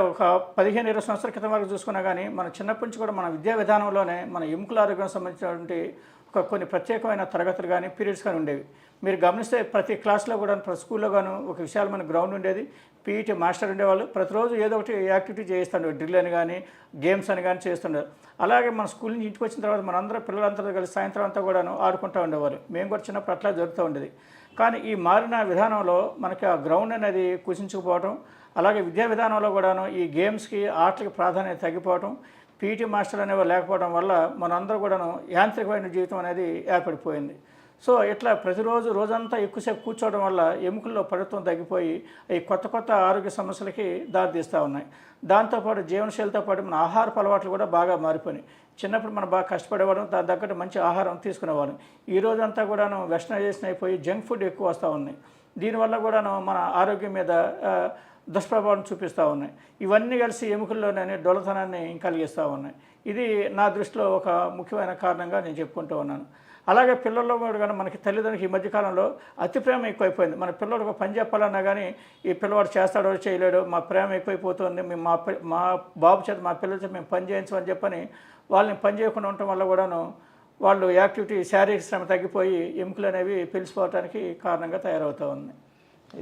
ఒక 15, 20 సంవత్సరాల క్రితం వరకు చూసుకున్నా గానీ, మన చిన్నప్పటి నుంచి కూడా మన విద్యా విధానంలోనే మన ఎముకల ఆరోగ్యానికి సంబంధించినటువంటి కొన్ని ప్రత్యేకమైన తరగతులు గానీ, పీరియడ్స్ గానీ ఉండేవి. మీరు గమనిస్తే ప్రతి క్లాస్‌లో గూడాను, ప్రతి స్కూల్‌లో గాను ఒక విశాలమైన గ్రౌండ్ ఉండేది. పీఈటీ మాస్టర్ ఉండేవాళ్ళు. ప్రతిరోజు ఏదో ఒకటి యాక్టివిటీ చేయిస్తుండేవారు. డ్రిల్ అని గానీ, గేమ్స్ అని గానీ చేస్తుండేవారు. అలాగే మన స్కూల్ నుంచి ఇంటికొచ్చిన తర్వాత మనందరం పిల్లలందరూ కలిసి సాయంత్రం అంతా గూడాను ఆడుకుంటూ ఉండేవారు. మేము కూడా చిన్నప్పుడు అట్లా జరుగుతూ ఉండేది. కానీ ఈ మారిన విధానంలో మనకి ఆ గ్రౌండ్ అనేది కుసించుకుపోవటం, అలాగే విద్యా విధానంలో కూడాను ఈ గేమ్స్‌కి, ఆటలకి ప్రాధాన్యత తగ్గిపోవటం, పీటీ మాస్టర్లు అనేవారు లేకపోవడం వల్ల మనందరూ కూడాను యాంత్రికమైన జీవితం అనేది ఏర్పడిపోయింది. సో, ఇట్లా ప్రతిరోజు రోజంతా ఎక్కువసేపు కూర్చోవడం వల్ల ఎముకల్లో పటుత్వం తగ్గిపోయి ఈ కొత్త కొత్త ఆరోగ్య సమస్యలకి దారితీస్తూ ఉన్నాయి. దాంతోపాటు జీవనశైలితో పాటు మన ఆహారపు అలవాట్లు కూడా బాగా మారిపోయినాయి. చిన్నప్పుడు మనం బాగా కష్టపడేవాళ్ళం, దానికి తగ్గట్టు మంచి ఆహారం తీసుకునేవాళ్ళం. ఈ రోజంతా కూడాను వెస్టర్నైజేషన్ అయిపోయి జంక్ ఫుడ్ ఎక్కువ వస్తూ ఉన్నాయి. దీనివల్ల కూడాను మన ఆరోగ్యం మీద దుష్ప్రభావం చూపిస్తూ ఉన్నాయి. ఇవన్నీ కలిసి ఎముకల్లోనే డొల్లతనాన్ని కలిగిస్తూ ఉన్నాయి. ఇది నా దృష్టిలో ఒక ముఖ్యమైన కారణంగా నేను చెప్పుకుంటూ ఉన్నాను. అలాగే పిల్లల్లో కూడా కానీ మనకి తల్లిదండ్రులకి ఈ మధ్యకాలంలో అతి ప్రేమ ఎక్కువైపోయింది. మన పిల్లోడికి ఒక పని చెప్పాలన్నా కానీ ఈ పిల్లవాడు చేస్తాడో చేయలేడో, మా ప్రేమ ఎక్కువైపోతుంది, మేము మా బాబు చేత మా పిల్లల చేత మేము పని చేయించమని చెప్పని వాళ్ళని పని చేయకుండా ఉండటం వల్ల కూడాను వాళ్ళు యాక్టివిటీ శారీరక శ్రమ తగ్గిపోయి ఎముకలు అనేవి పెలిసిపోవటానికి కారణంగా తయారవుతూ ఉంది.